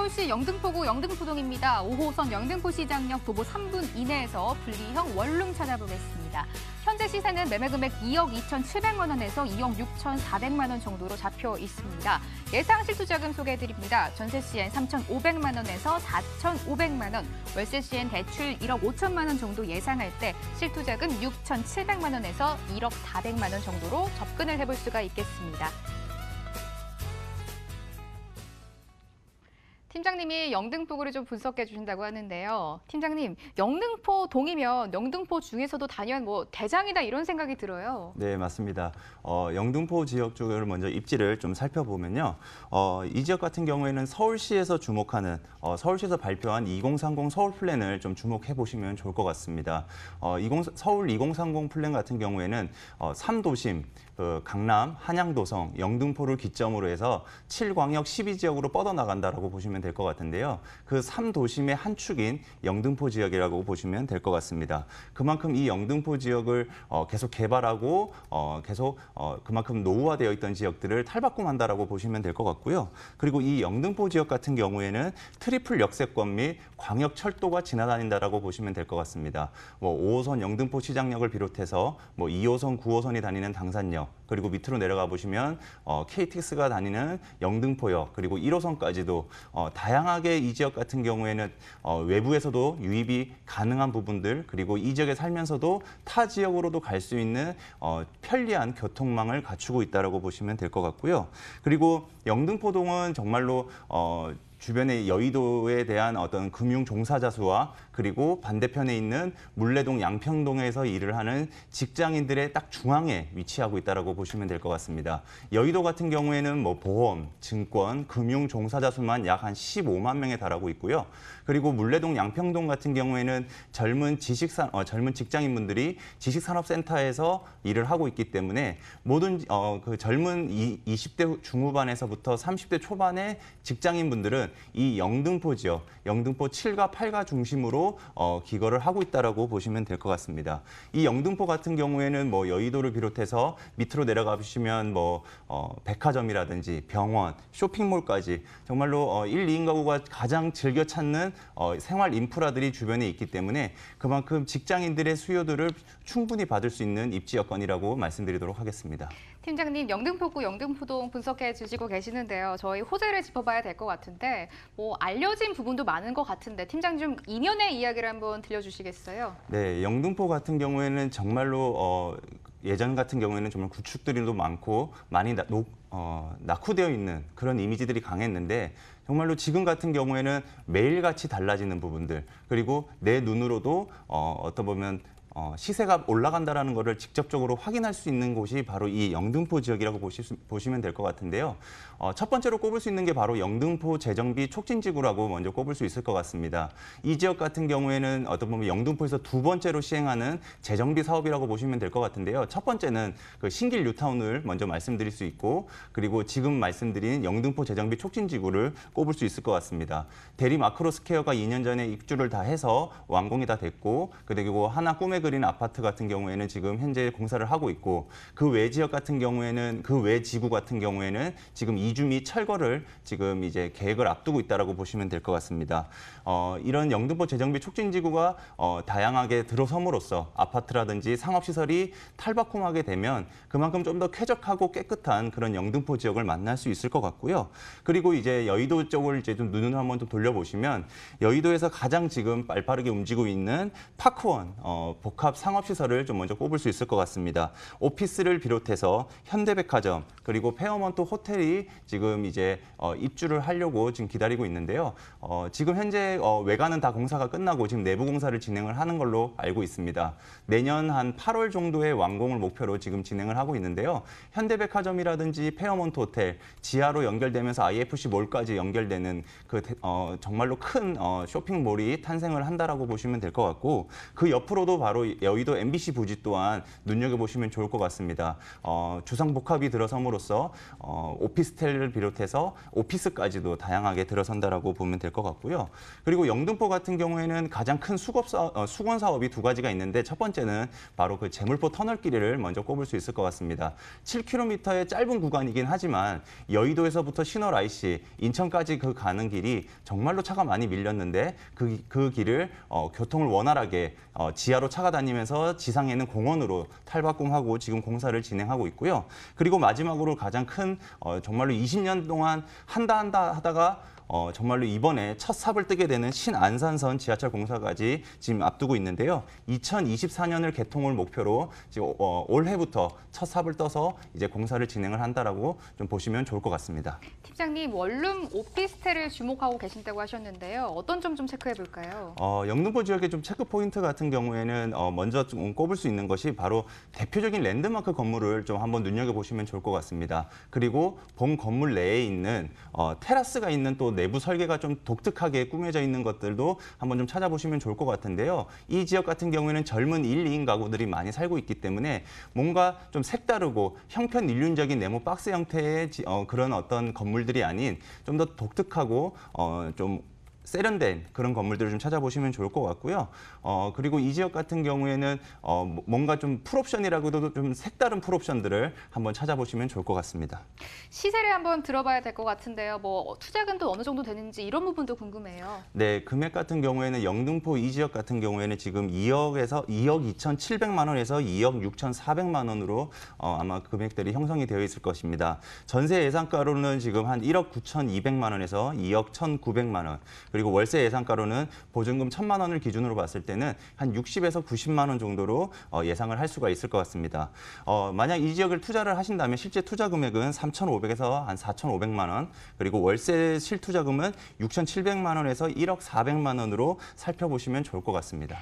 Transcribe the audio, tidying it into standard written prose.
서울시 영등포구 영등포동입니다. 5호선 영등포시장역 도보 3분 이내에서 분리형 원룸 찾아보겠습니다. 현재 시세는 매매 금액 2억 2,700만 원에서 2억 6,400만 원 정도로 잡혀 있습니다. 예상 실투자금 소개해드립니다. 전세 시엔 3,500만 원에서 4,500만 원, 월세 시엔 대출 1억 5천만 원 정도 예상할 때 실투자금 6,700만 원에서 1억 400만 원 정도로 접근을 해볼 수가 있겠습니다. 팀장님이 영등포구를 좀 분석해 주신다고 하는데요. 팀장님, 영등포 동이면 영등포 중에서도 단연 대장이다 이런 생각이 들어요. 네, 맞습니다. 영등포 지역 쪽을 먼저 입지를 좀 살펴보면요. 이 지역 같은 경우에는 서울시에서 주목하는 서울시에서 발표한 2030 서울 플랜을 좀 주목해 보시면 좋을 것 같습니다. 서울 2030 플랜 같은 경우에는 3도심, 강남, 한양도성, 영등포를 기점으로 해서 7광역 12지역으로 뻗어나간다라고 보시면 될 것 같은데요. 그 3도심의 한 축인 영등포 지역이라고 보시면 될 것 같습니다. 그만큼 이 영등포 지역을 계속 개발하고 계속 그만큼 노후화되어 있던 지역들을 탈바꿈한다라고 보시면 될 것 같고요. 그리고 이 영등포 지역 같은 경우에는 트리플 역세권 및 광역철도가 지나다닌다라고 보시면 될 것 같습니다. 5호선 영등포 시장역을 비롯해서 2호선, 9호선이 다니는 당산역, 그리고 밑으로 내려가 보시면 KTX가 다니는 영등포역, 그리고 1호선까지도 다양하게 이 지역 같은 경우에는 외부에서도 유입이 가능한 부분들, 그리고 이 지역에 살면서도 타 지역으로도 갈 수 있는 편리한 교통망을 갖추고 있다고 보시면 될 것 같고요. 그리고 영등포동은 정말로 주변의 여의도에 대한 어떤 금융 종사자 수와 그리고 반대편에 있는 물레동 양평동에서 일을 하는 직장인들의 딱 중앙에 위치하고 있다고 보시면 될 것 같습니다. 여의도 같은 경우에는 보험, 증권, 금융 종사자 수만 약 한 15만 명에 달하고 있고요. 그리고 물레동 양평동 같은 경우에는 젊은 직장인분들이 지식산업센터에서 일을 하고 있기 때문에 모든 그 젊은 20대 중후반에서부터 30대 초반의 직장인분들은 이 영등포 지역, 영등포 7가 8가 중심으로 기거를 하고 있다고 보시면 될 것 같습니다. 이 영등포 같은 경우에는 여의도를 비롯해서 밑으로 내려가 보시면 백화점이라든지 병원, 쇼핑몰까지 정말로 1, 2인 가구가 가장 즐겨 찾는 생활 인프라들이 주변에 있기 때문에 그만큼 직장인들의 수요들을 충분히 받을 수 있는 입지 여건이라고 말씀드리도록 하겠습니다. 팀장님, 영등포구 영등포동 분석해 주시고 계시는데요. 저희 호재를 짚어봐야 될 것 같은데 알려진 부분도 많은 것 같은데 팀장님 좀 이면의 이야기를 한번 들려주시겠어요? 네, 영등포 같은 경우에는 정말로 예전 같은 경우에는 정말 구축들이 많고 많이 낙후되어 있는 그런 이미지들이 강했는데 정말로 지금 같은 경우에는 매일같이 달라지는 부분들, 그리고 내 눈으로도 어떤 보면 시세가 올라간다는 것을 직접적으로 확인할 수 있는 곳이 바로 이 영등포 지역이라고 보시면 될 것 같은데요. 첫 번째로 꼽을 수 있는 게 바로 영등포 재정비 촉진지구라고 먼저 꼽을 수 있을 것 같습니다. 이 지역 같은 경우에는 어떤 보면 영등포에서 두 번째로 시행하는 재정비 사업이라고 보시면 될 것 같은데요. 첫 번째는 그 신길 뉴타운을 먼저 말씀드릴 수 있고, 그리고 지금 말씀드린 영등포 재정비 촉진지구를 꼽을 수 있을 것 같습니다. 대리 마크로스퀘어가 2년 전에 입주를 다 해서 완공이 다 됐고, 그리고 하나 꿈의 그린 아파트 같은 경우에는 지금 현재 공사를 하고 있고, 그 외 지역 같은 경우에는 그 외 지구 같은 경우에는 지금 이주 및 철거를 지금 이제 계획을 앞두고 있다라고 보시면 될 것 같습니다. 이런 영등포 재정비 촉진지구가 다양하게 들어섬으로써 아파트라든지 상업시설이 탈바꿈하게 되면 그만큼 좀 더 쾌적하고 깨끗한 그런 영등포 지역을 만날 수 있을 것 같고요. 그리고 이제 여의도 쪽을 이제 좀 눈을 한번 좀 돌려보시면 여의도에서 가장 지금 빠르게 움직이고 있는 파크원 복합 상업시설을 좀 먼저 꼽을 수 있을 것 같습니다. 오피스를 비롯해서 현대백화점 그리고 페어먼트 호텔이 지금 이제 입주를 하려고 지금 기다리고 있는데요. 지금 현재 외관은 다 공사가 끝나고 지금 내부 공사를 진행을 하는 걸로 알고 있습니다. 내년 한 8월 정도의 완공을 목표로 지금 진행을 하고 있는데요. 현대백화점이라든지 페어먼트 호텔, 지하로 연결되면서 IFC몰까지 연결되는 그 정말로 큰 쇼핑몰이 탄생을 한다라고 보시면 될 것 같고, 그 옆으로도 바로 마지막으로 여의도 MBC 부지 또한 눈여겨보시면 좋을 것 같습니다. 주상복합이 들어섬으로써 오피스텔을 비롯해서 오피스까지도 다양하게 들어선다라고 보면 될 것 같고요. 그리고 영등포 같은 경우에는 가장 큰 수건 사업이 두 가지가 있는데 첫 번째는 바로 그 제물포 터널 길이를 먼저 꼽을 수 있을 것 같습니다. 7km의 짧은 구간이긴 하지만 여의도에서부터 신월 IC, 인천까지 그 가는 길이 정말로 차가 많이 밀렸는데 그 길을 교통을 원활하게 지하로 차가 다니면서 지상에는 공원으로 탈바꿈하고 지금 공사를 진행하고 있고요. 그리고 마지막으로 가장 큰 정말로 20년 동안 한다 하다가 정말로 이번에 첫 삽을 뜨게 되는 신안산선 지하철 공사까지 지금 앞두고 있는데요. 2024년을 개통을 목표로 지금 올해부터 첫 삽을 떠서 이제 공사를 진행을 한다라고 좀 보시면 좋을 것 같습니다. 팀장님, 원룸 오피스텔을 주목하고 계신다고 하셨는데요. 어떤 점 좀 체크해 볼까요? 영등포 지역의 좀 체크 포인트 같은 경우에는 먼저 좀 꼽을 수 있는 것이 바로 대표적인 랜드마크 건물을 좀 한번 눈여겨보시면 좋을 것 같습니다. 그리고 본 건물 내에 있는 테라스가 있는 또 내부 설계가 좀 독특하게 꾸며져 있는 것들도 한번 좀 찾아보시면 좋을 것 같은데요. 이 지역 같은 경우에는 젊은 1, 2인 가구들이 많이 살고 있기 때문에 뭔가 좀 색다르고 형편일률적인 네모 박스 형태의 그런 어떤 건물들이 아닌 좀 더 독특하고 좀 세련된 그런 건물들을 좀 찾아보시면 좋을 것 같고요. 그리고 이 지역 같은 경우에는 뭔가 좀 풀옵션이라고도 좀 색다른 풀옵션들을 한번 찾아보시면 좋을 것 같습니다. 시세를 한번 들어봐야 될 것 같은데요. 뭐 투자금도 어느 정도 되는지 이런 부분도 궁금해요. 네, 금액 같은 경우에는 영등포 이 지역 같은 경우에는 지금 2억 2,700만 원에서 2억 6,400만 원으로 아마 금액들이 형성이 되어 있을 것입니다. 전세 예상가로는 지금 한 1억 9,200만 원에서 2억 1,900만 원. 그리고 월세 예상가로는 보증금 1,000만 원을 기준으로 봤을 때는 한 60에서 90만 원 정도로 예상을 할 수가 있을 것 같습니다. 만약 이 지역을 투자를 하신다면 실제 투자 금액은 3,500에서 한 4,500만 원, 그리고 월세 실투자금은 6,700만 원에서 1억 400만 원으로 살펴보시면 좋을 것 같습니다.